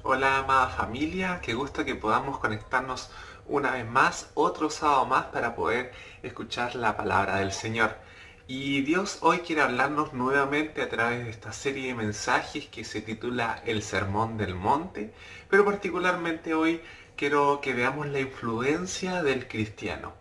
Hola amada familia, qué gusto que podamos conectarnos una vez más, otro sábado más para poder escuchar la palabra del Señor. Y Dios hoy quiere hablarnos nuevamente a través de esta serie de mensajes que se titula El Sermón del Monte, pero particularmente hoy quiero que veamos la influencia del cristiano.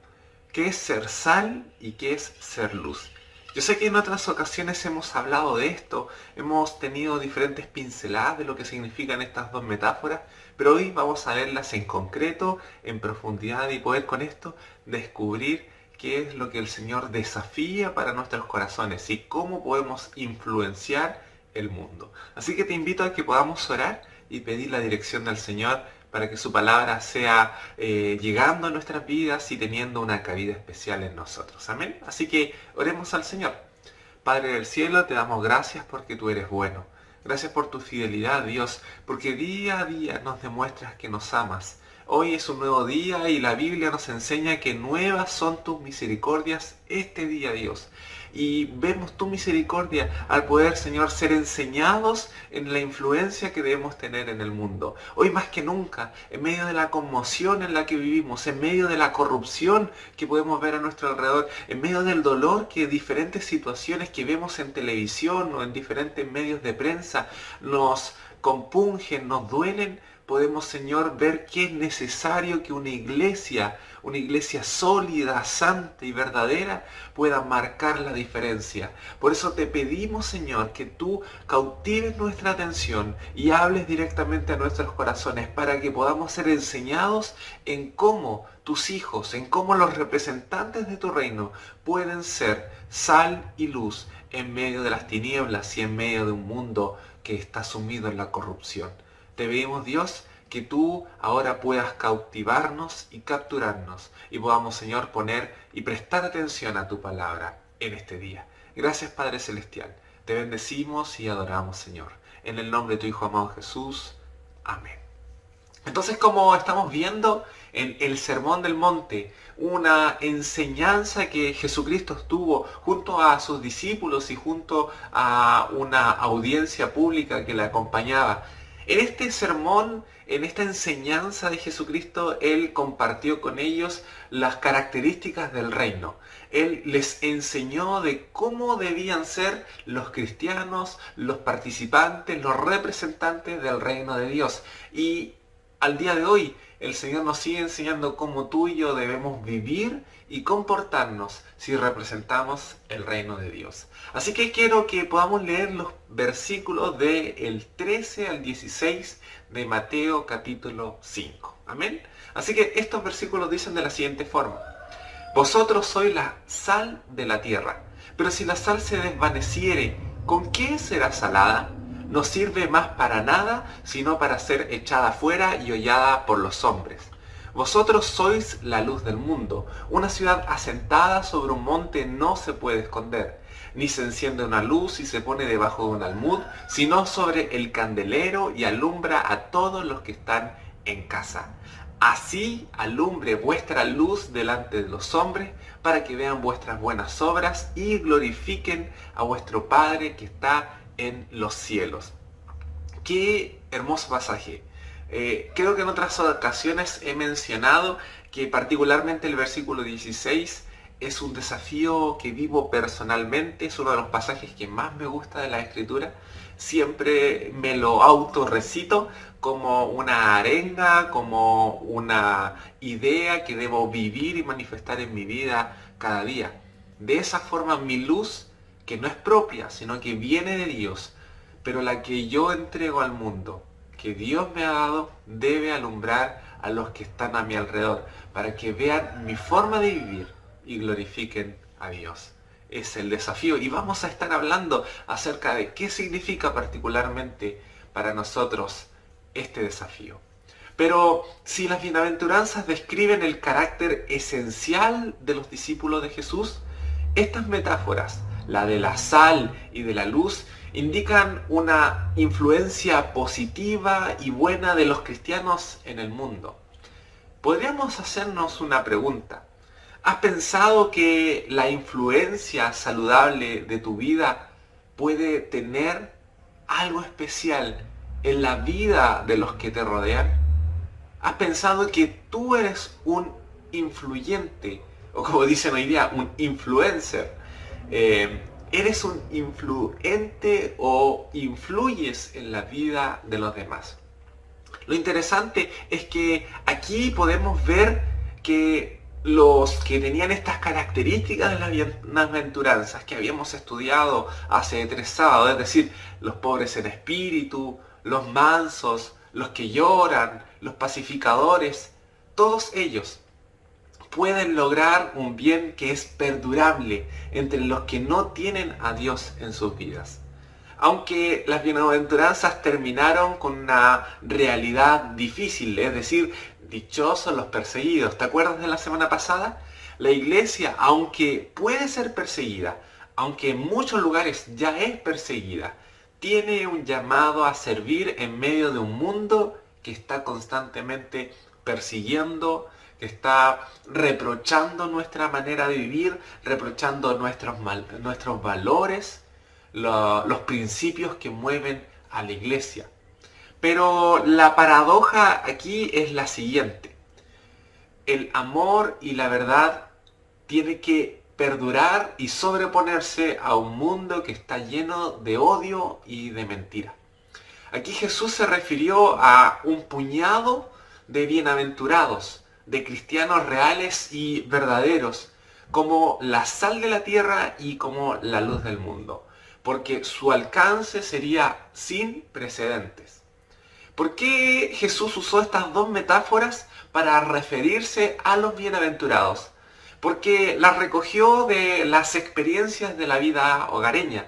¿Qué es ser sal y qué es ser luz? Yo sé que en otras ocasiones hemos hablado de esto, hemos tenido diferentes pinceladas de lo que significan estas dos metáforas, pero hoy vamos a verlas en concreto, en profundidad y poder con esto descubrir qué es lo que el Señor desafía para nuestros corazones y cómo podemos influenciar el mundo. Así que te invito a que podamos orar y pedir la dirección del Señor para que su palabra sea llegando a nuestras vidas y teniendo una cabida especial en nosotros. Amén. Así que oremos al Señor. Padre del cielo, te damos gracias porque tú eres bueno. Gracias por tu fidelidad, Dios, porque día a día nos demuestras que nos amas. Hoy es un nuevo día y la Biblia nos enseña que nuevas son tus misericordias este día, Dios. Y vemos tu misericordia al poder, Señor, ser enseñados en la influencia que debemos tener en el mundo. Hoy más que nunca, en medio de la conmoción en la que vivimos, en medio de la corrupción que podemos ver a nuestro alrededor, en medio del dolor que diferentes situaciones que vemos en televisión o en diferentes medios de prensa nos compungen, nos duelen, podemos, Señor, ver que es necesario que una iglesia sólida, santa y verdadera, pueda marcar la diferencia. Por eso te pedimos, Señor, que tú cautives nuestra atención y hables directamente a nuestros corazones para que podamos ser enseñados en cómo tus hijos, en cómo los representantes de tu reino pueden ser sal y luz en medio de las tinieblas y en medio de un mundo que está sumido en la corrupción. Te pedimos, Dios, que tú ahora puedas cautivarnos y capturarnos y podamos, Señor, poner y prestar atención a tu palabra en este día. Gracias, Padre Celestial. Te bendecimos y adoramos, Señor. En el nombre de tu Hijo amado Jesús. Amén. Entonces, como estamos viendo en el Sermón del Monte, una enseñanza que Jesucristo tuvo junto a sus discípulos y junto a una audiencia pública que le acompañaba. En este sermón, en esta enseñanza de Jesucristo, Él compartió con ellos las características del reino. Él les enseñó de cómo debían ser los cristianos, los participantes, los representantes del reino de Dios. Y al día de hoy, el Señor nos sigue enseñando cómo tú y yo debemos vivir y comportarnos si representamos el reino de Dios. Así que quiero que podamos leer los versículos del 13 al 16 de Mateo capítulo 5. Amén. Así que estos versículos dicen de la siguiente forma. Vosotros sois la sal de la tierra, pero si la sal se desvaneciere, ¿con qué será salada? No sirve más para nada, sino para ser echada fuera y hollada por los hombres. Vosotros sois la luz del mundo. Una ciudad asentada sobre un monte no se puede esconder, ni se enciende una luz y se pone debajo de un almud, sino sobre el candelero y alumbra a todos los que están en casa. Así alumbre vuestra luz delante de los hombres, para que vean vuestras buenas obras y glorifiquen a vuestro Padre que está en los cielos. Qué hermoso pasaje. Creo que en otras ocasiones he mencionado que particularmente el versículo 16 es un desafío que vivo personalmente, es uno de los pasajes que más me gusta de la Escritura. Siempre me lo autorrecito como una arenga, como una idea que debo vivir y manifestar en mi vida cada día. De esa forma mi luz, que no es propia, sino que viene de Dios, pero la que yo entrego al mundo, que Dios me ha dado, debe alumbrar a los que están a mi alrededor, para que vean mi forma de vivir y glorifiquen a Dios. Es el desafío y vamos a estar hablando acerca de qué significa particularmente para nosotros este desafío. Pero si las bienaventuranzas describen el carácter esencial de los discípulos de Jesús, estas metáforas, la de la sal y de la luz, indican una influencia positiva y buena de los cristianos en el mundo. Podríamos hacernos una pregunta. ¿Has pensado que la influencia saludable de tu vida puede tener algo especial en la vida de los que te rodean? ¿Has pensado que tú eres un influyente, o como dicen hoy día, un influencer? ¿Eres un influente o influyes en la vida de los demás? Lo interesante es que aquí podemos ver que los que tenían estas características de las bienaventuranzas que habíamos estudiado hace 3 sábados, es decir, los pobres en espíritu, los mansos, los que lloran, los pacificadores, todos ellos pueden lograr un bien que es perdurable entre los que no tienen a Dios en sus vidas. Aunque las bienaventuranzas terminaron con una realidad difícil, es decir, dichosos los perseguidos. ¿Te acuerdas de la semana pasada? La iglesia, aunque puede ser perseguida, aunque en muchos lugares ya es perseguida, tiene un llamado a servir en medio de un mundo que está constantemente persiguiendo, que está reprochando nuestra manera de vivir, reprochando nuestros valores, los principios que mueven a la iglesia. Pero la paradoja aquí es la siguiente. El amor y la verdad tienen que perdurar y sobreponerse a un mundo que está lleno de odio y de mentira. Aquí Jesús se refirió a un puñado de bienaventurados, de cristianos reales y verdaderos, como la sal de la tierra y como la luz del mundo, porque su alcance sería sin precedentes. ¿Por qué Jesús usó estas dos metáforas para referirse a los bienaventurados? Porque las recogió de las experiencias de la vida hogareña.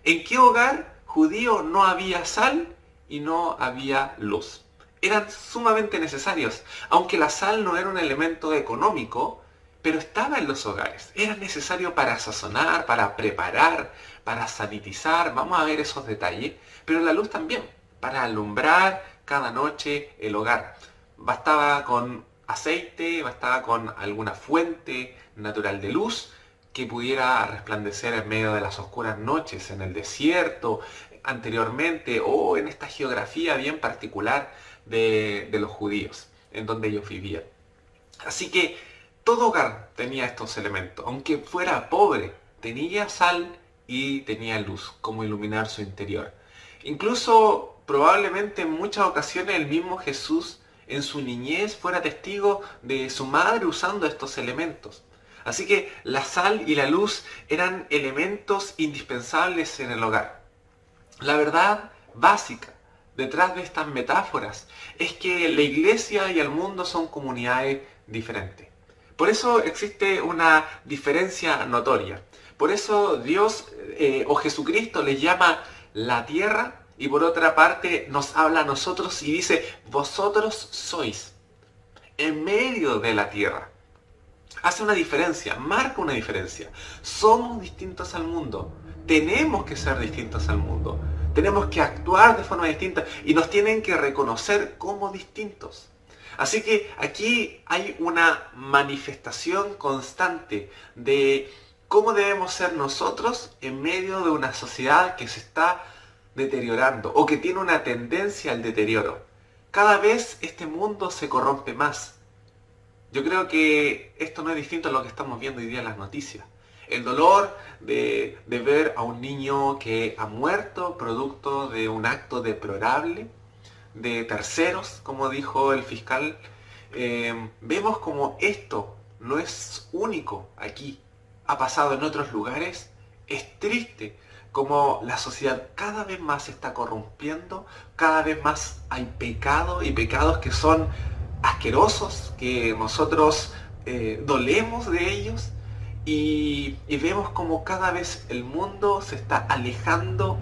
¿En qué hogar judío no había sal y no había luz? Eran sumamente necesarios, aunque la sal no era un elemento económico, pero estaba en los hogares. Era necesario para sazonar, para preparar, para sanitizar, vamos a ver esos detalles, pero la luz también, para alumbrar cada noche el hogar. Bastaba con aceite, bastaba con alguna fuente natural de luz que pudiera resplandecer en medio de las oscuras noches, en el desierto, anteriormente, o en esta geografía bien particular de los judíos, en donde ellos vivían. Así que todo hogar tenía estos elementos, aunque fuera pobre, tenía sal y tenía luz, como iluminar su interior. Incluso, probablemente en muchas ocasiones el mismo Jesús en su niñez fuera testigo de su madre usando estos elementos. Así que la sal y la luz eran elementos indispensables en el hogar. La verdad básica detrás de estas metáforas es que la iglesia y el mundo son comunidades diferentes. Por eso existe una diferencia notoria. Por eso Dios o Jesucristo les llama la tierra y por otra parte nos habla a nosotros y dice, vosotros sois en medio de la tierra. Hace una diferencia, marca una diferencia. Somos distintos al mundo. Tenemos que ser distintos al mundo. Tenemos que actuar de forma distinta y nos tienen que reconocer como distintos. Así que aquí hay una manifestación constante de cómo debemos ser nosotros en medio de una sociedad que se está deteriorando o que tiene una tendencia al deterioro. Cada vez este mundo se corrompe más. Yo creo que esto no es distinto a lo que estamos viendo hoy día en las noticias. El dolor de ver a un niño que ha muerto producto de un acto deplorable de terceros, como dijo el fiscal. Vemos como esto no es único aquí, ha pasado en otros lugares. Es triste como la sociedad cada vez más se está corrompiendo, cada vez más hay pecado y pecados que son asquerosos, que nosotros dolemos de ellos y vemos como cada vez el mundo se está alejando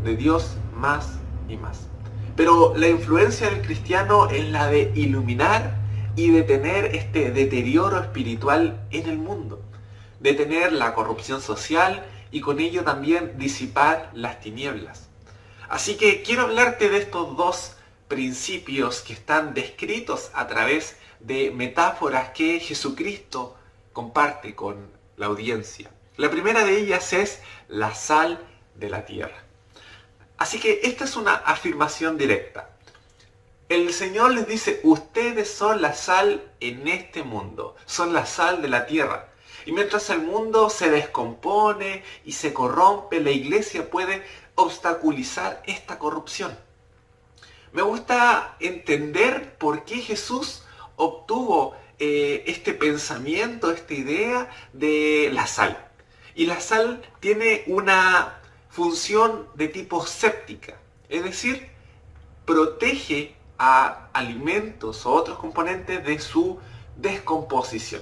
de Dios más y más. Pero la influencia del cristiano es la de iluminar y detener este deterioro espiritual en el mundo, detener la corrupción social y con ello también disipar las tinieblas. Así que quiero hablarte de estos dos principios que están descritos a través de metáforas que Jesucristo comparte con la audiencia. La primera de ellas es la sal de la tierra. Así que esta es una afirmación directa. El Señor les dice, ustedes son la sal en este mundo, son la sal de la tierra. Y mientras el mundo se descompone y se corrompe, la iglesia puede obstaculizar esta corrupción. Me gusta entender por qué Jesús obtuvo este pensamiento, esta idea de la sal. Y la sal tiene una función de tipo séptica, es decir, protege a alimentos o otros componentes de su descomposición.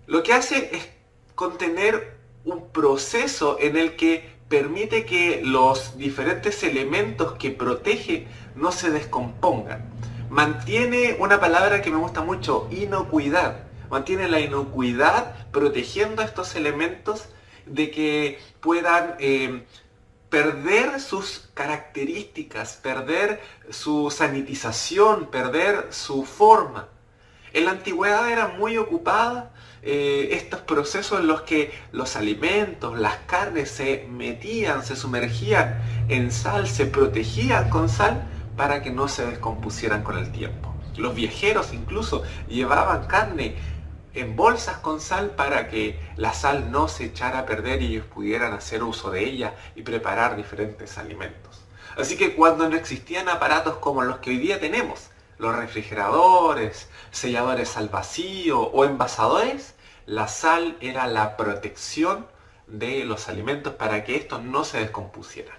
Lo que hace es contener un proceso en el que permite que los diferentes elementos que protege no se descompongan. Mantiene una palabra que me gusta mucho, inocuidad. Mantiene la inocuidad protegiendo a estos elementos de que puedan perder sus características, perder su sanitización, perder su forma. En la antigüedad era muy ocupada estos procesos en los que los alimentos, las carnes se metían, se sumergían en sal, se protegían con sal para que no se descompusieran con el tiempo. Los viajeros incluso llevaban carne en bolsas con sal para que la sal no se echara a perder y ellos pudieran hacer uso de ella y preparar diferentes alimentos. Así que cuando no existían aparatos como los que hoy día tenemos, los refrigeradores, selladores al vacío o envasadores, la sal era la protección de los alimentos para que estos no se descompusieran.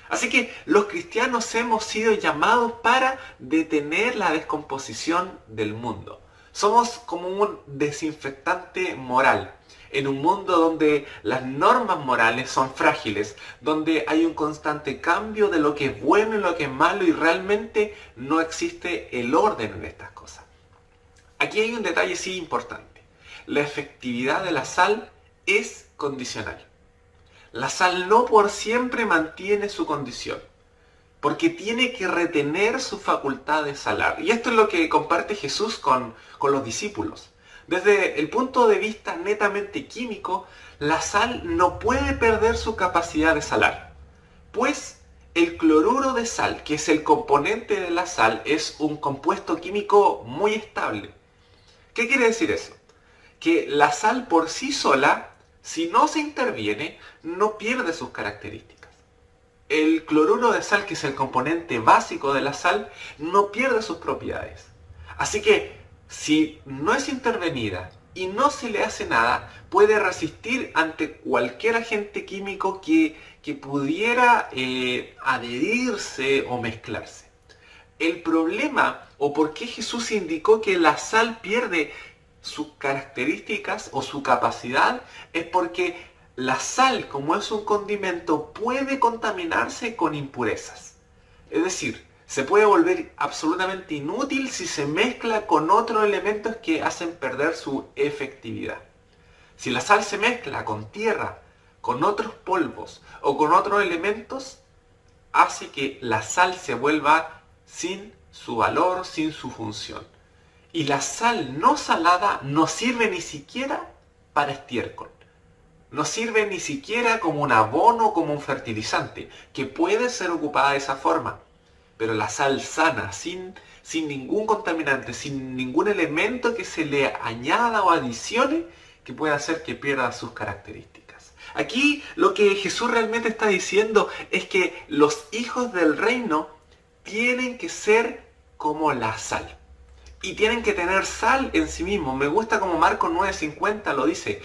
Así que los cristianos hemos sido llamados para detener la descomposición del mundo. Somos como un desinfectante moral en un mundo donde las normas morales son frágiles, donde hay un constante cambio de lo que es bueno y lo que es malo y realmente no existe el orden en estas cosas. Aquí hay un detalle sí importante. La efectividad de la sal es condicional. La sal no por siempre mantiene su condición, porque tiene que retener su facultad de salar. Y esto es lo que comparte Jesús con los discípulos. Desde el punto de vista netamente químico, la sal no puede perder su capacidad de salar, pues el cloruro de sal, que es el componente de la sal, es un compuesto químico muy estable. ¿Qué quiere decir eso? Que la sal por sí sola, si no se interviene, no pierde sus características. El cloruro de sal, que es el componente básico de la sal, no pierde sus propiedades. Así que si no es intervenida y no se le hace nada, puede resistir ante cualquier agente químico que pudiera adherirse o mezclarse. El problema, o por qué Jesús indicó que la sal pierde sus características o su capacidad, es porque la sal, como es un condimento, puede contaminarse con impurezas. Es decir, se puede volver absolutamente inútil si se mezcla con otros elementos que hacen perder su efectividad. Si la sal se mezcla con tierra, con otros polvos o con otros elementos, hace que la sal se vuelva sin su valor, sin su función. Y la sal no salada no sirve ni siquiera para estiércol. No sirve ni siquiera como un abono, como un fertilizante, que puede ser ocupada de esa forma. Pero la sal sana, sin ningún contaminante, sin ningún elemento que se le añada o adicione, que pueda hacer que pierda sus características. Aquí lo que Jesús realmente está diciendo es que los hijos del reino tienen que ser como la sal. Y tienen que tener sal en sí mismos. Me gusta como Marcos 9:50 lo dice.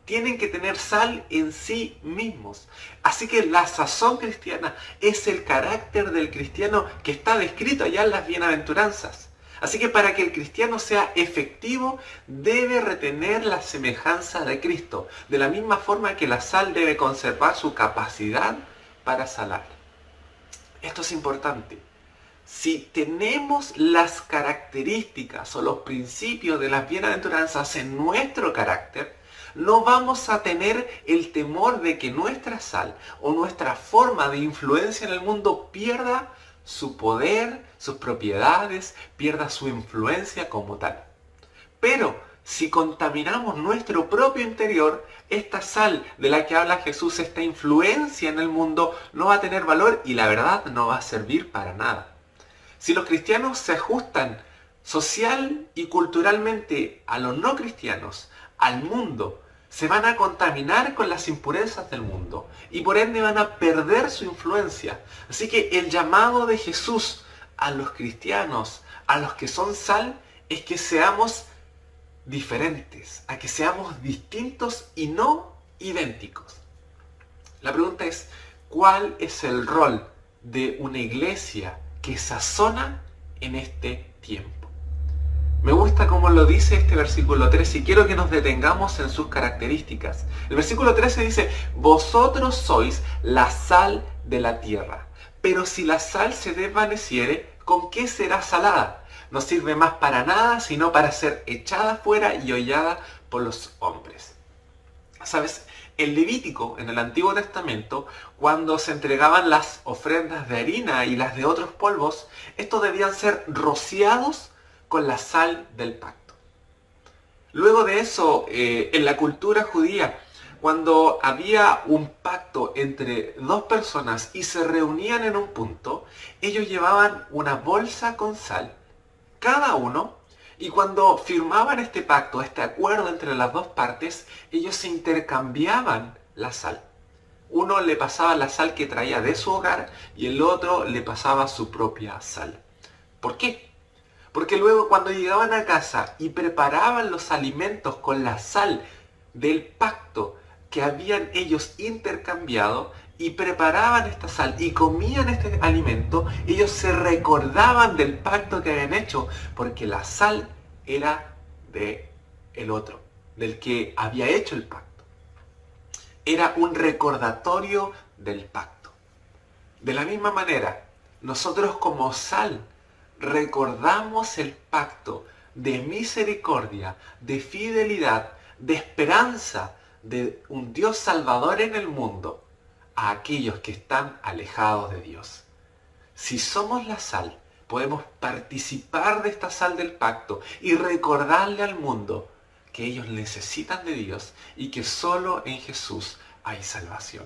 Tienen que tener sal en sí mismos. Así que la sazón cristiana es el carácter del cristiano que está descrito allá en las bienaventuranzas. Así que para que el cristiano sea efectivo, debe retener la semejanza de Cristo, de la misma forma que la sal debe conservar su capacidad para salar. Esto es importante. Si tenemos las características o los principios de las bienaventuranzas en nuestro carácter, no vamos a tener el temor de que nuestra sal o nuestra forma de influencia en el mundo pierda su poder, sus propiedades, pierda su influencia como tal. Pero si contaminamos nuestro propio interior, esta sal de la que habla Jesús, esta influencia en el mundo, no va a tener valor y la verdad no va a servir para nada. Si los cristianos se ajustan social y culturalmente a los no cristianos, al mundo, se van a contaminar con las impurezas del mundo y por ende van a perder su influencia. Así que el llamado de Jesús a los cristianos, a los que son sal, es que seamos diferentes, a que seamos distintos y no idénticos. La pregunta es, ¿cuál es el rol de una iglesia que sazona en este tiempo? Me gusta cómo lo dice este versículo 13 y quiero que nos detengamos en sus características. El versículo 13 dice, vosotros sois la sal de la tierra, pero si la sal se desvaneciere, ¿con qué será salada? No sirve más para nada, sino para ser echada fuera y hollada por los hombres. ¿Sabes? En Levítico, en el Antiguo Testamento, cuando se entregaban las ofrendas de harina y las de otros polvos, estos debían ser rociados con la sal del pacto. Luego de eso, en la cultura judía, cuando había un pacto entre dos personas y se reunían en un punto, ellos llevaban una bolsa con sal, cada uno, y cuando firmaban este pacto, este acuerdo entre las dos partes, ellos se intercambiaban la sal. Uno le pasaba la sal que traía de su hogar y el otro le pasaba su propia sal. ¿Por qué? Porque luego cuando llegaban a casa y preparaban los alimentos con la sal del pacto que habían ellos intercambiado y preparaban esta sal y comían este alimento, ellos se recordaban del pacto que habían hecho, porque la sal era del otro, del que había hecho el pacto. Era un recordatorio del pacto. De la misma manera, nosotros como sal recordamos el pacto de misericordia, de fidelidad, de esperanza, de un Dios salvador en el mundo a aquellos que están alejados de Dios. Si somos la sal, podemos participar de esta sal del pacto y recordarle al mundo que ellos necesitan de Dios y que solo en Jesús hay salvación.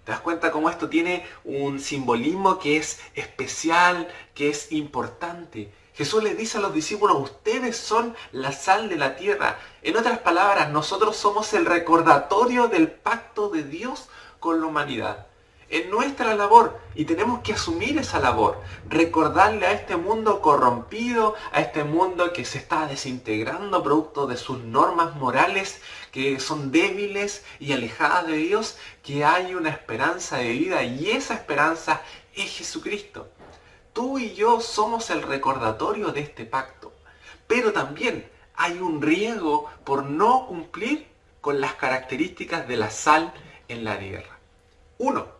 ¿Te das cuenta cómo esto tiene un simbolismo que es especial, que es importante? Jesús les dice a los discípulos, ustedes son la sal de la tierra. En otras palabras, nosotros somos el recordatorio del pacto de Dios con la humanidad. Es nuestra labor y tenemos que asumir esa labor. Recordarle a este mundo corrompido, a este mundo que se está desintegrando producto de sus normas morales, que son débiles y alejadas de Dios, que hay una esperanza de vida y esa esperanza es Jesucristo. Tú y yo somos el recordatorio de este pacto, pero también hay un riesgo por no cumplir con las características de la sal en la tierra. 1.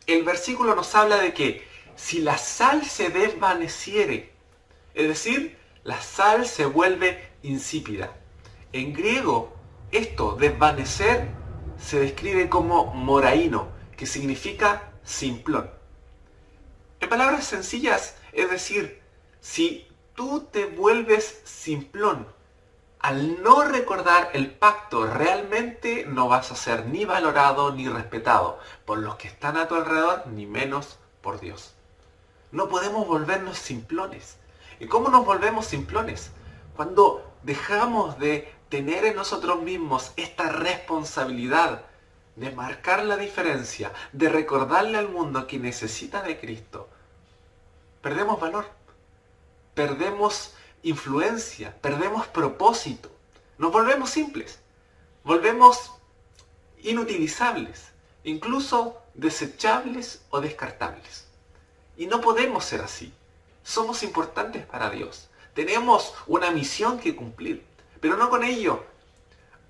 El versículo nos habla de que si la sal se desvaneciere, es decir, la sal se vuelve insípida. En griego, esto, desvanecer, se describe como moraíno, que significa simplón. En palabras sencillas, es decir, si tú te vuelves simplón, al no recordar el pacto, realmente no vas a ser ni valorado ni respetado por los que están a tu alrededor, ni menos por Dios. No podemos volvernos simplones. ¿Y cómo nos volvemos simplones? Cuando dejamos de tener en nosotros mismos esta responsabilidad de marcar la diferencia, de recordarle al mundo que necesita de Cristo, perdemos valor, perdemos influencia, perdemos propósito, nos volvemos simples, volvemos inutilizables, incluso desechables o descartables. Y no podemos ser así. Somos importantes para Dios, tenemos una misión que cumplir, pero no con ello.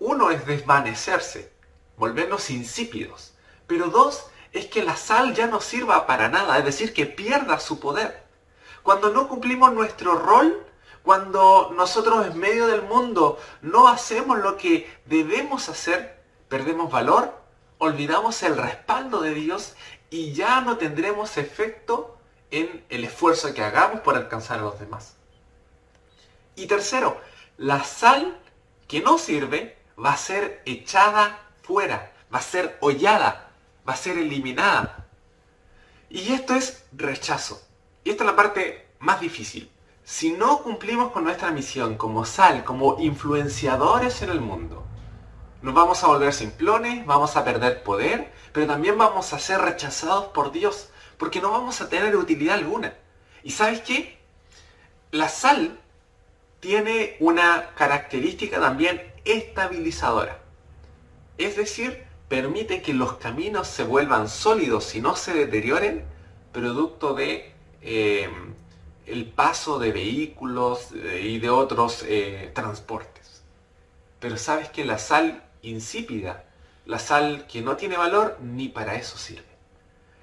1 es desvanecerse, volvernos insípidos, pero 2 es que la sal ya no sirva para nada, es decir, que pierda su poder. Cuando no cumplimos nuestro rol, cuando nosotros en medio del mundo no hacemos lo que debemos hacer, perdemos valor, olvidamos el respaldo de Dios y ya no tendremos efecto en el esfuerzo que hagamos por alcanzar a los demás. Y tercero, la sal que no sirve va a ser echada fuera, va a ser hollada, va a ser eliminada. Y esto es rechazo. Y esta es la parte más difícil. Si no cumplimos con nuestra misión como sal, como influenciadores en el mundo, nos vamos a volver simplones, vamos a perder poder, pero también vamos a ser rechazados por Dios, porque no vamos a tener utilidad alguna. ¿Y sabes qué? La sal tiene una característica también estabilizadora. Es decir, permite que los caminos se vuelvan sólidos y no se deterioren, producto de el paso de vehículos y de otros transportes. Pero sabes que la sal insípida, la sal que no tiene valor, ni para eso sirve.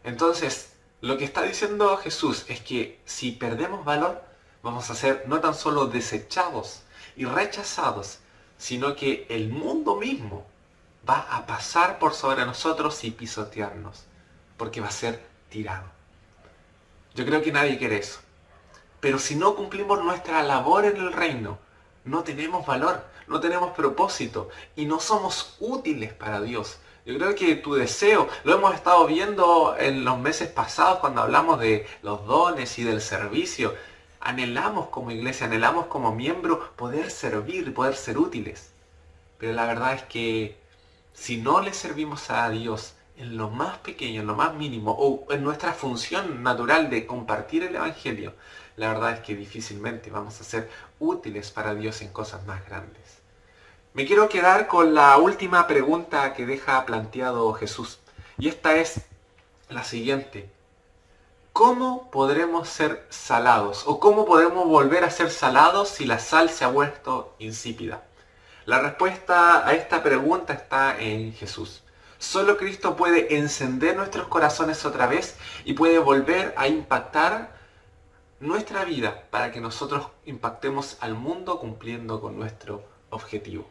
Entonces, lo que está diciendo Jesús es que si perdemos valor, vamos a ser no tan solo desechados y rechazados, sino que el mundo mismo va a pasar por sobre nosotros y pisotearnos, porque va a ser tirado. Yo creo que nadie quiere eso. Pero si no cumplimos nuestra labor en el reino, no tenemos valor, no tenemos propósito y no somos útiles para Dios. Yo creo que tu deseo, lo hemos estado viendo en los meses pasados cuando hablamos de los dones y del servicio. Anhelamos como iglesia, anhelamos como miembro poder servir, poder ser útiles. Pero la verdad es que si no le servimos a Dios en lo más pequeño, en lo más mínimo, o en nuestra función natural de compartir el Evangelio, la verdad es que difícilmente vamos a ser útiles para Dios en cosas más grandes. Me quiero quedar con la última pregunta que deja planteado Jesús. Y esta es la siguiente. ¿Cómo podremos ser salados? ¿O cómo podemos volver a ser salados si la sal se ha vuelto insípida? La respuesta a esta pregunta está en Jesús. Solo Cristo puede encender nuestros corazones otra vez y puede volver a impactar nuestra vida para que nosotros impactemos al mundo cumpliendo con nuestro objetivo.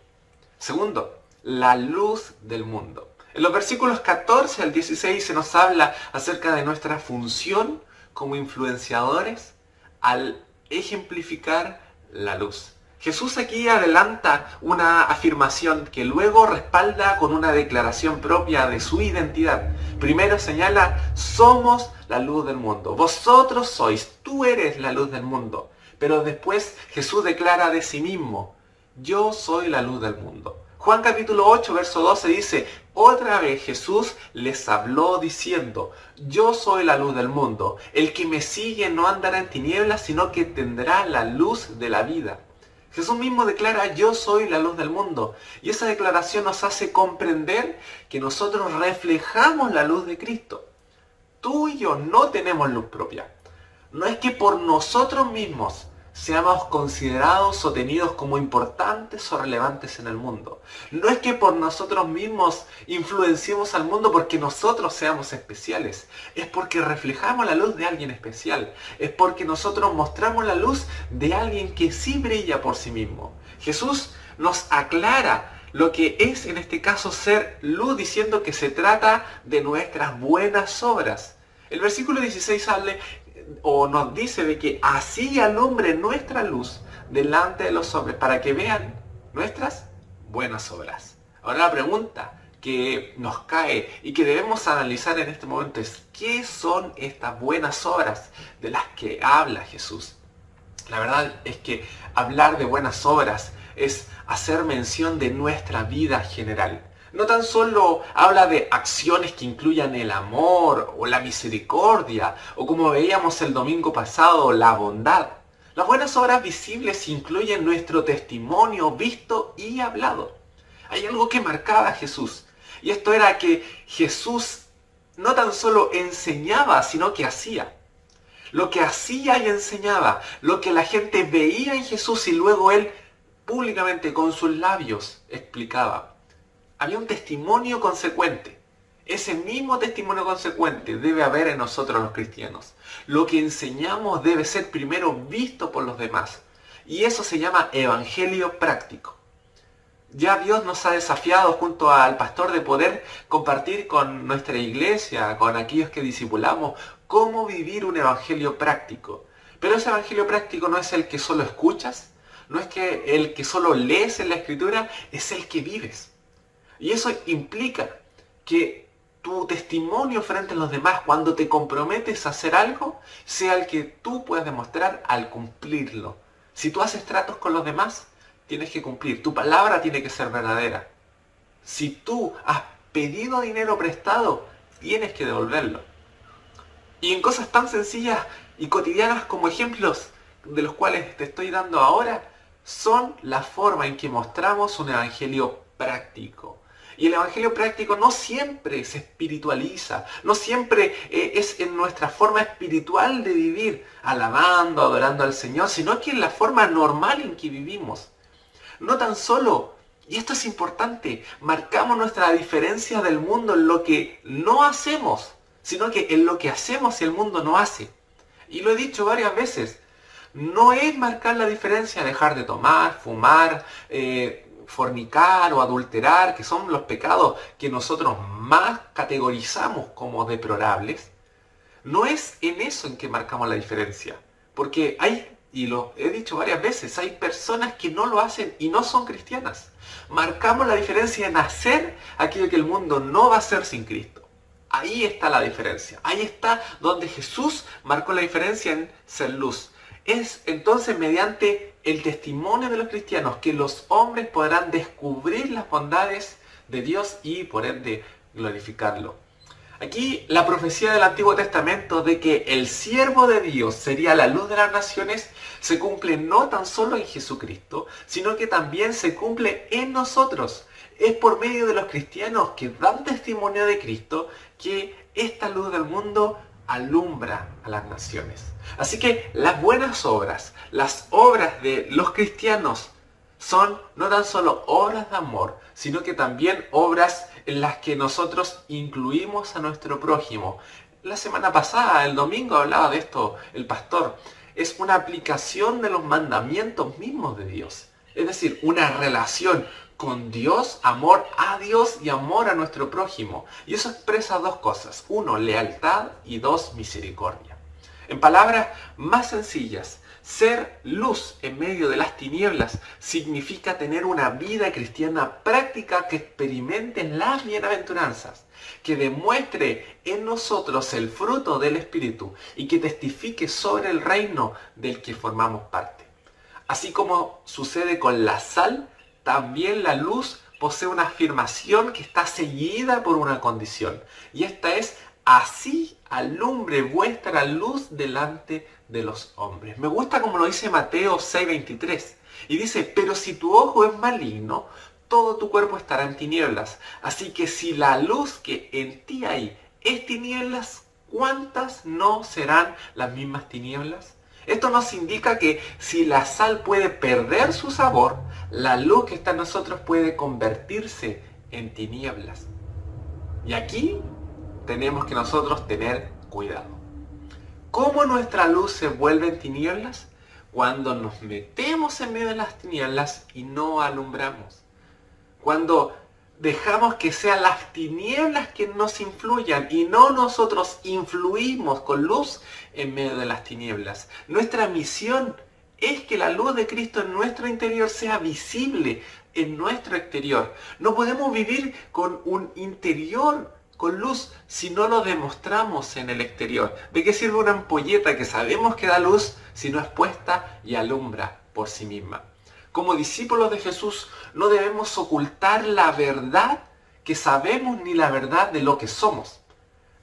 Segundo, la luz del mundo. En los versículos 14 al 16 se nos habla acerca de nuestra función como influenciadores al ejemplificar la luz. Jesús aquí adelanta una afirmación que luego respalda con una declaración propia de su identidad. Primero señala, somos la luz del mundo. Vosotros sois, tú eres la luz del mundo. Pero después Jesús declara de sí mismo, yo soy la luz del mundo. Juan capítulo 8, verso 12 dice, otra vez Jesús les habló diciendo, yo soy la luz del mundo. El que me sigue no andará en tinieblas, sino que tendrá la luz de la vida. Jesús mismo declara, yo soy la luz del mundo. Y esa declaración nos hace comprender que nosotros reflejamos la luz de Cristo. Tú y yo no tenemos luz propia. No es que por nosotros mismos seamos considerados o tenidos como importantes o relevantes en el mundo. No es que por nosotros mismos influenciemos al mundo porque nosotros seamos especiales. Es porque reflejamos la luz de alguien especial. Es porque nosotros mostramos la luz de alguien que sí brilla por sí mismo. Jesús nos aclara lo que es en este caso ser luz, diciendo que se trata de nuestras buenas obras. El versículo 16 nos dice de que así alumbre nuestra luz delante de los hombres para que vean nuestras buenas obras. Ahora la pregunta que nos cae y que debemos analizar en este momento es ¿qué son estas buenas obras de las que habla Jesús? La verdad es que hablar de buenas obras es hacer mención de nuestra vida general. No tan solo habla de acciones que incluyan el amor o la misericordia, o como veíamos el domingo pasado, la bondad. Las buenas obras visibles incluyen nuestro testimonio visto y hablado. Hay algo que marcaba a Jesús, y esto era que Jesús no tan solo enseñaba, sino que hacía. Lo que hacía y enseñaba, lo que la gente veía en Jesús y luego él públicamente con sus labios explicaba. Había un testimonio consecuente. Ese mismo testimonio consecuente debe haber en nosotros los cristianos. Lo que enseñamos debe ser primero visto por los demás. Y eso se llama evangelio práctico. Ya Dios nos ha desafiado junto al pastor de poder compartir con nuestra iglesia, con aquellos que discipulamos, cómo vivir un evangelio práctico. Pero ese evangelio práctico no es el que solo escuchas, No es que el que solo lees en la Escritura, es el que vives. Y eso implica que tu testimonio frente a los demás, cuando te comprometes a hacer algo, sea el que tú puedas demostrar al cumplirlo. Si tú haces tratos con los demás, tienes que cumplir. Tu palabra tiene que ser verdadera. Si tú has pedido dinero prestado, tienes que devolverlo. Y en cosas tan sencillas y cotidianas como ejemplos de los cuales te estoy dando ahora, son la forma en que mostramos un evangelio práctico. Y el evangelio práctico no siempre se espiritualiza, no siempre es en nuestra forma espiritual de vivir, alabando, adorando al Señor, sino que en la forma normal en que vivimos. No tan solo, y esto es importante, marcamos nuestra diferencia del mundo en lo que no hacemos, sino que en lo que hacemos y el mundo no hace. Y lo he dicho varias veces, no es marcar la diferencia, dejar de tomar, fumar, fornicar o adulterar, que son los pecados que nosotros más categorizamos como deplorables. No es en eso en que marcamos la diferencia, porque hay, y lo he dicho varias veces, hay personas que no lo hacen y no son cristianas. Marcamos la diferencia en hacer aquello que el mundo no va a hacer sin Cristo. Ahí está la diferencia, ahí está donde Jesús marcó la diferencia en ser luz. Es entonces mediante el testimonio de los cristianos que los hombres podrán descubrir las bondades de Dios y por ende glorificarlo. Aquí la profecía del Antiguo Testamento de que el siervo de Dios sería la luz de las naciones se cumple no tan solo en Jesucristo, sino que también se cumple en nosotros. Es por medio de los cristianos que dan testimonio de Cristo que esta luz del mundo alumbra a las naciones. Así que las buenas obras, las obras de los cristianos, son no tan solo obras de amor, sino que también obras en las que nosotros incluimos a nuestro prójimo. La semana pasada, el domingo, hablaba de esto el pastor. Es una aplicación de los mandamientos mismos de Dios. Es decir, una relación con Dios, amor a Dios y amor a nuestro prójimo. Y eso expresa dos cosas. Uno, lealtad y dos, misericordia. En palabras más sencillas, ser luz en medio de las tinieblas significa tener una vida cristiana práctica que experimente las bienaventuranzas, que demuestre en nosotros el fruto del Espíritu y que testifique sobre el reino del que formamos parte. Así como sucede con la sal, también la luz posee una afirmación que está seguida por una condición. Y esta es: así alumbre vuestra luz delante de los hombres. Me gusta como lo dice Mateo 6:23. Y dice: pero si tu ojo es maligno, todo tu cuerpo estará en tinieblas. Así que si la luz que en ti hay es tinieblas, ¿cuántas no serán las mismas tinieblas? Esto nos indica que si la sal puede perder su sabor, la luz que está en nosotros puede convertirse en tinieblas. Y aquí tenemos que nosotros tener cuidado. ¿Cómo nuestra luz se vuelve en tinieblas? Cuando nos metemos en medio de las tinieblas y no alumbramos. Cuando dejamos que sean las tinieblas que nos influyan y no nosotros influimos con luz en medio de las tinieblas. Nuestra misión es que la luz de Cristo en nuestro interior sea visible en nuestro exterior. No podemos vivir con un interior con luz si no lo demostramos en el exterior. ¿De qué sirve una ampolleta que sabemos que da luz si no es puesta y alumbra por sí misma? Como discípulos de Jesús no debemos ocultar la verdad que sabemos ni la verdad de lo que somos.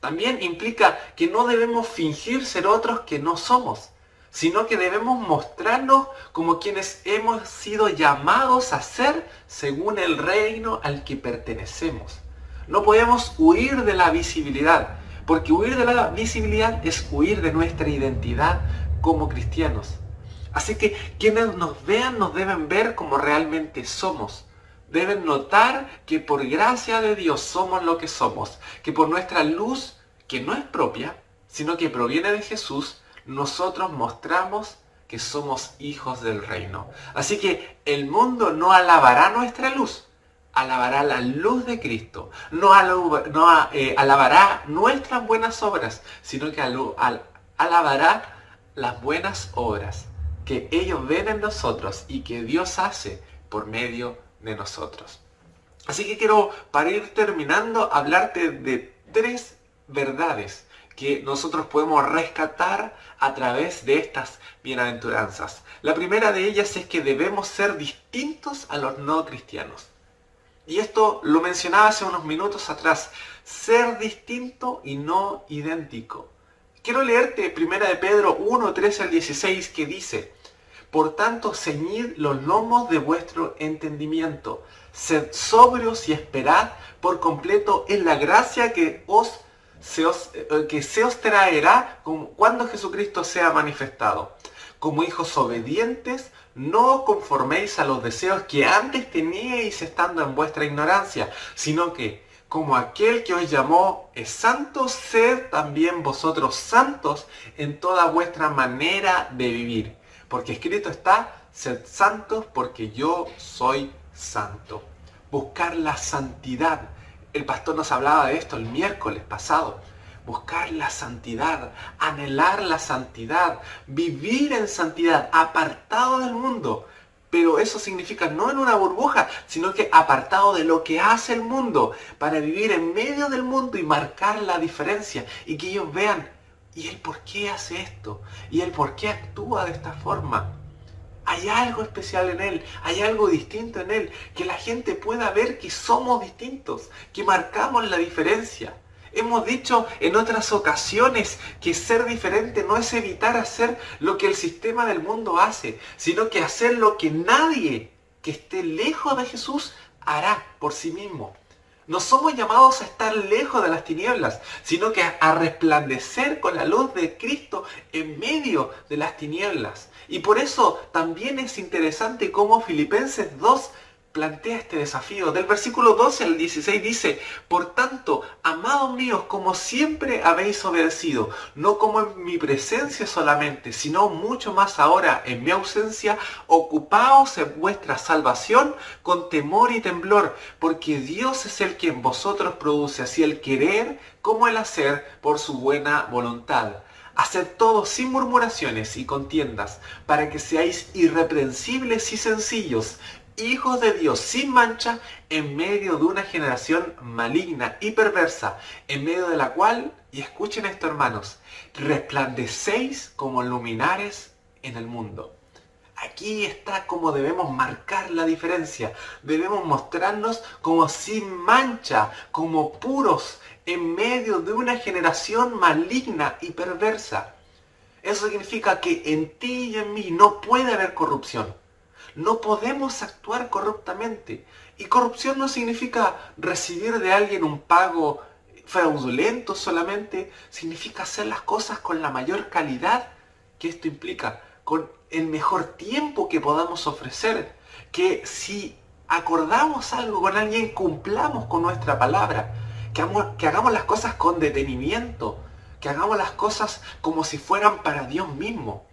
También implica que no debemos fingir ser otros que no somos, sino que debemos mostrarnos como quienes hemos sido llamados a ser según el reino al que pertenecemos. No podemos huir de la visibilidad, porque huir de la visibilidad es huir de nuestra identidad como cristianos. Así que quienes nos vean nos deben ver como realmente somos. Deben notar que por gracia de Dios somos lo que somos, que por nuestra luz, que no es propia, sino que proviene de Jesús, nosotros mostramos que somos hijos del reino. Así que el mundo no alabará nuestra luz, alabará la luz de Cristo. No alabará nuestras buenas obras, sino que alabará las buenas obras que ellos ven en nosotros y que Dios hace por medio de nosotros. Así que quiero, para ir terminando, hablarte de 3 verdades que nosotros podemos rescatar a través de estas bienaventuranzas. La primera de ellas es que debemos ser distintos a los no cristianos. Y esto lo mencionaba hace unos minutos atrás. Ser distinto y no idéntico. Quiero leerte 1 de Pedro 1, 13 al 16 que dice: por tanto, ceñid los lomos de vuestro entendimiento. Sed sobrios y esperad por completo en la gracia que se os traerá cuando Jesucristo sea manifestado. Como hijos obedientes, no os conforméis a los deseos que antes teníais estando en vuestra ignorancia, sino que, como aquel que os llamó es santo, sed también vosotros santos en toda vuestra manera de vivir. Porque escrito está: sed santos porque yo soy santo. Buscar la santidad. El pastor nos hablaba de esto el miércoles pasado. Buscar la santidad, anhelar la santidad, vivir en santidad, apartado del mundo. Pero eso significa no en una burbuja, sino que apartado de lo que hace el mundo, para vivir en medio del mundo y marcar la diferencia. Y que ellos vean, ¿y él por qué hace esto? ¿Y él por qué actúa de esta forma? Hay algo especial en él, hay algo distinto en él, que la gente pueda ver que somos distintos, que marcamos la diferencia. Hemos dicho en otras ocasiones que ser diferente no es evitar hacer lo que el sistema del mundo hace, sino que hacer lo que nadie que esté lejos de Jesús hará por sí mismo. No somos llamados a estar lejos de las tinieblas, sino que a resplandecer con la luz de Cristo en medio de las tinieblas. Y por eso también es interesante cómo Filipenses 2 plantea este desafío. Del versículo 12 al 16 dice: por tanto, amados míos, como siempre habéis obedecido, no como en mi presencia solamente, sino mucho más ahora en mi ausencia, ocupaos en vuestra salvación con temor y temblor, porque Dios es el que en vosotros produce así el querer como el hacer por su buena voluntad. Haced todo sin murmuraciones y contiendas, para que seáis irreprensibles y sencillos, hijos de Dios sin mancha, en medio de una generación maligna y perversa, en medio de la cual, y escuchen esto hermanos, resplandecéis como luminares en el mundo. Aquí está cómo debemos marcar la diferencia. Debemos mostrarnos como sin mancha, como puros, en medio de una generación maligna y perversa. Eso significa que en ti y en mí no puede haber corrupción. No podemos actuar corruptamente. Y corrupción no significa recibir de alguien un pago fraudulento solamente. Significa hacer las cosas con la mayor calidad que esto implica, con el mejor tiempo que podamos ofrecer. Que si acordamos algo con alguien, cumplamos con nuestra palabra. Que hagamos las cosas con detenimiento. Que hagamos las cosas como si fueran para Dios mismo.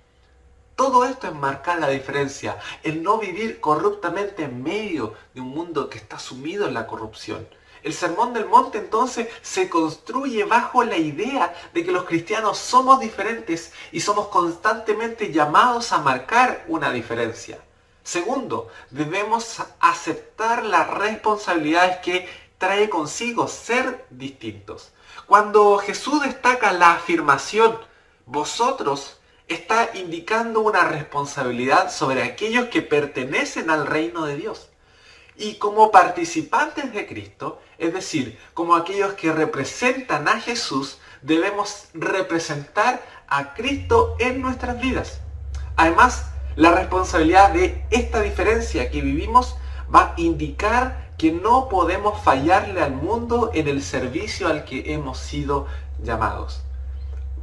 Todo esto es marcar la diferencia, el no vivir corruptamente en medio de un mundo que está sumido en la corrupción. El Sermón del Monte entonces se construye bajo la idea de que los cristianos somos diferentes y somos constantemente llamados a marcar una diferencia. Segundo, debemos aceptar las responsabilidades que trae consigo ser distintos. Cuando Jesús destaca la afirmación, vosotros, está indicando una responsabilidad sobre aquellos que pertenecen al reino de Dios. Y como participantes de Cristo, es decir, como aquellos que representan a Jesús, debemos representar a Cristo en nuestras vidas. Además, la responsabilidad de esta diferencia que vivimos va a indicar que no podemos fallarle al mundo en el servicio al que hemos sido llamados.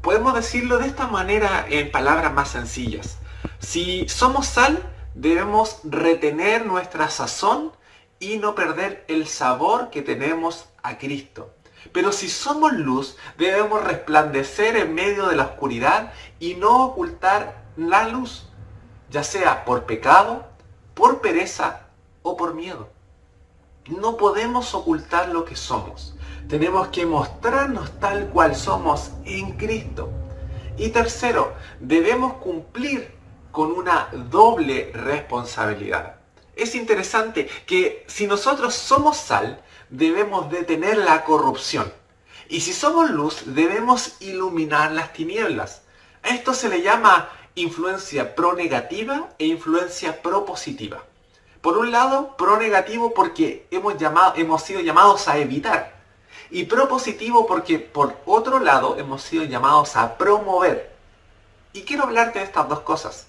Podemos decirlo de esta manera en palabras más sencillas. Si somos sal, debemos retener nuestra sazón y no perder el sabor que tenemos a Cristo. Pero si somos luz, debemos resplandecer en medio de la oscuridad y no ocultar la luz, ya sea por pecado, por pereza o por miedo. No podemos ocultar lo que somos. Tenemos que mostrarnos tal cual somos en Cristo. Y tercero, debemos cumplir con una doble responsabilidad. Es interesante que si nosotros somos sal, debemos detener la corrupción. Y si somos luz, debemos iluminar las tinieblas. A esto se le llama influencia pro-negativa e influencia pro-positiva. Por un lado, pro-negativo porque hemos sido llamados a evitar. Y pro-positivo porque por otro lado hemos sido llamados a promover. Y quiero hablarte de estas dos cosas.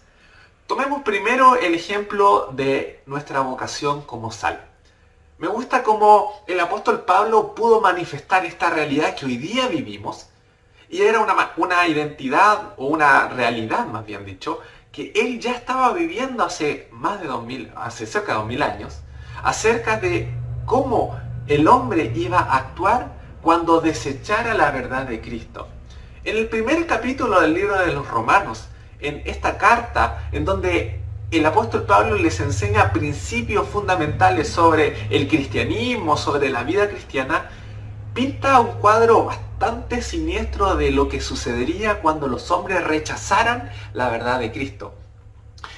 Tomemos primero el ejemplo de nuestra vocación como sal. Me gusta cómo el apóstol Pablo pudo manifestar esta realidad que hoy día vivimos, y era una identidad, o una realidad más bien dicho, que él ya estaba viviendo hace cerca de 2000 años, acerca de cómo el hombre iba a actuar cuando desechara la verdad de Cristo. En el primer capítulo del libro de los Romanos, en esta carta, en donde el apóstol Pablo les enseña principios fundamentales sobre el cristianismo, sobre la vida cristiana, pinta un cuadro bastante siniestro de lo que sucedería cuando los hombres rechazaran la verdad de Cristo.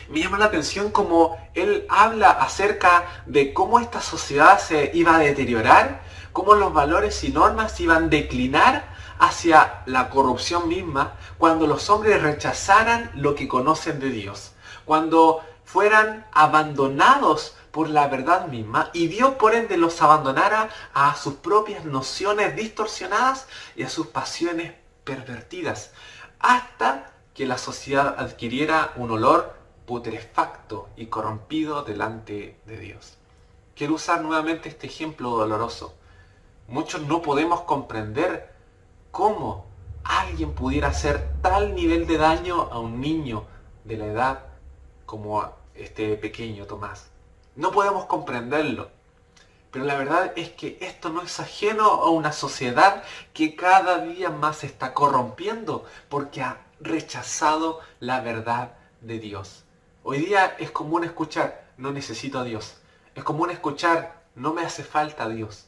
Me llama la atención cómo él habla acerca de cómo esta sociedad se iba a deteriorar, cómo los valores y normas iban a declinar hacia la corrupción misma cuando los hombres rechazaran lo que conocen de Dios, cuando fueran abandonados por la verdad misma y Dios por ende los abandonara a sus propias nociones distorsionadas y a sus pasiones pervertidas, hasta que la sociedad adquiriera un olor putrefacto y corrompido delante de Dios. Quiero usar nuevamente este ejemplo doloroso. Muchos no podemos comprender cómo alguien pudiera hacer tal nivel de daño a un niño de la edad como a este pequeño Tomás. No podemos comprenderlo. Pero la verdad es que esto no es ajeno a una sociedad que cada día más se está corrompiendo porque ha rechazado la verdad de Dios. Hoy día es común escuchar, no necesito a Dios. Es común escuchar, no me hace falta Dios.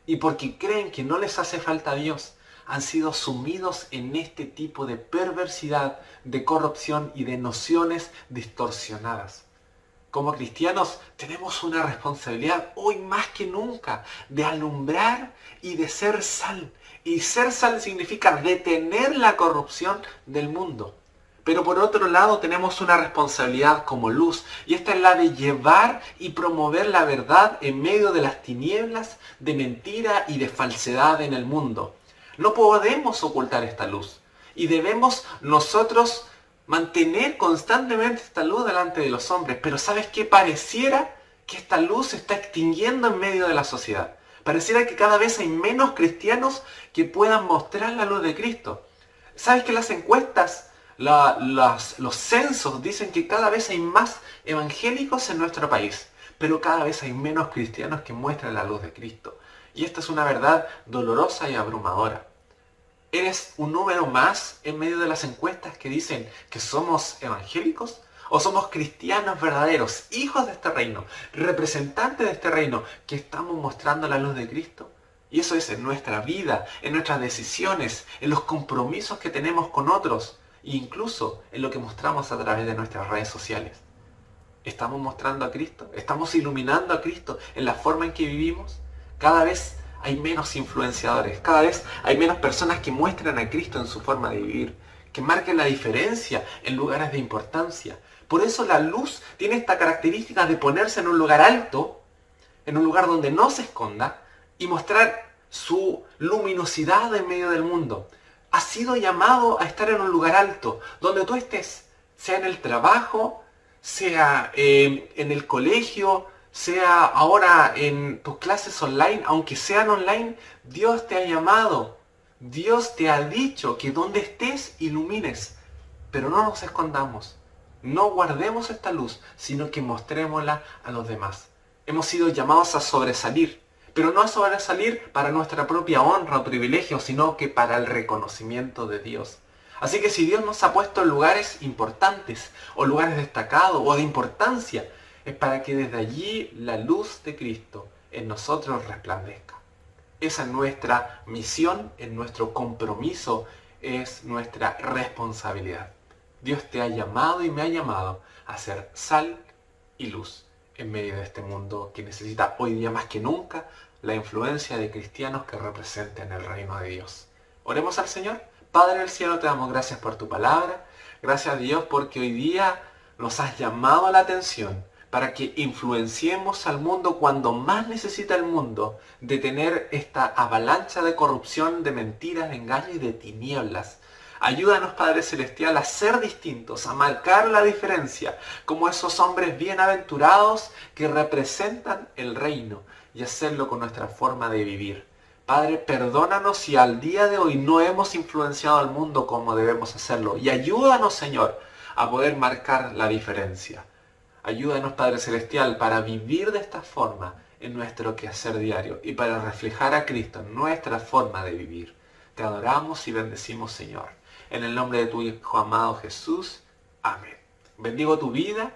Y porque creen que no les hace falta a Dios, han sido sumidos en este tipo de perversidad, de corrupción y de nociones distorsionadas. Como cristianos tenemos una responsabilidad hoy más que nunca de alumbrar y de ser sal. Y ser sal significa detener la corrupción del mundo. Pero por otro lado tenemos una responsabilidad como luz, y esta es la de llevar y promover la verdad en medio de las tinieblas, de mentira y de falsedad en el mundo. No podemos ocultar esta luz y debemos nosotros mantener constantemente esta luz delante de los hombres. Pero ¿sabes qué? Pareciera que esta luz se está extinguiendo en medio de la sociedad. Pareciera que cada vez hay menos cristianos que puedan mostrar la luz de Cristo. ¿Sabes que las encuestas, los censos dicen que cada vez hay más evangélicos en nuestro país, pero cada vez hay menos cristianos que muestran la luz de Cristo? Y esta es una verdad dolorosa y abrumadora. ¿Eres un número más en medio de las encuestas que dicen que somos evangélicos? ¿O somos cristianos verdaderos, hijos de este reino, representantes de este reino, que estamos mostrando la luz de Cristo? Y eso es en nuestra vida, en nuestras decisiones, en los compromisos que tenemos con otros, e incluso en lo que mostramos a través de nuestras redes sociales. ¿Estamos mostrando a Cristo? ¿Estamos iluminando a Cristo en la forma en que vivimos? Cada vez hay menos influenciadores, cada vez hay menos personas que muestran a Cristo en su forma de vivir, que marquen la diferencia en lugares de importancia. Por eso la luz tiene esta característica de ponerse en un lugar alto, en un lugar donde no se esconda, y mostrar su luminosidad en medio del mundo. Has sido llamado a estar en un lugar alto, donde tú estés, sea en el trabajo, sea en el colegio, sea ahora en tus clases online, aunque sean online, Dios te ha llamado. Dios te ha dicho que donde estés ilumines. Pero no nos escondamos. No guardemos esta luz, sino que mostrémosla a los demás. Hemos sido llamados a sobresalir. Pero no a sobresalir para nuestra propia honra o privilegio, sino que para el reconocimiento de Dios. Así que si Dios nos ha puesto en lugares importantes, o lugares destacados, o de importancia, es para que desde allí la luz de Cristo en nosotros resplandezca. Esa es nuestra misión, es nuestro compromiso, es nuestra responsabilidad. Dios te ha llamado y me ha llamado a ser sal y luz en medio de este mundo que necesita hoy día más que nunca la influencia de cristianos que representen el reino de Dios. Oremos al Señor. Padre del cielo, te damos gracias por tu palabra. Gracias a Dios porque hoy día nos has llamado a la atención para que influenciemos al mundo cuando más necesita el mundo detener esta avalancha de corrupción, de mentiras, de engaños y de tinieblas. Ayúdanos, Padre Celestial, a ser distintos, a marcar la diferencia, como esos hombres bienaventurados que representan el reino, y hacerlo con nuestra forma de vivir. Padre, perdónanos si al día de hoy no hemos influenciado al mundo como debemos hacerlo, y ayúdanos, Señor, a poder marcar la diferencia. Ayúdanos, Padre Celestial, para vivir de esta forma en nuestro quehacer diario y para reflejar a Cristo en nuestra forma de vivir. Te adoramos y bendecimos, Señor. En el nombre de tu Hijo amado Jesús. Amén. Bendigo tu vida,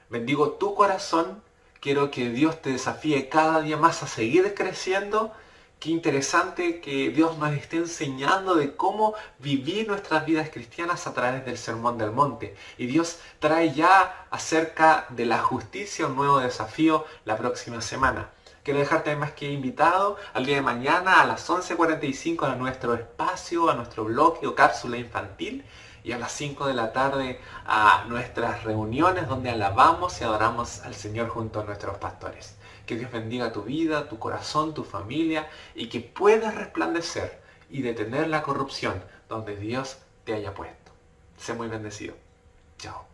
bendigo tu corazón. Quiero que Dios te desafíe cada día más a seguir creciendo. Qué interesante que Dios nos esté enseñando de cómo vivir nuestras vidas cristianas a través del Sermón del Monte. Y Dios trae ya acerca de la justicia un nuevo desafío la próxima semana. Quiero dejarte más que invitado al día de mañana a las 11:45 a nuestro espacio, a nuestro bloque o cápsula infantil, y a las 5 de la tarde a nuestras reuniones donde alabamos y adoramos al Señor junto a nuestros pastores. Que Dios bendiga tu vida, tu corazón, tu familia, y que puedas resplandecer y detener la corrupción donde Dios te haya puesto. Sé muy bendecido. Chao.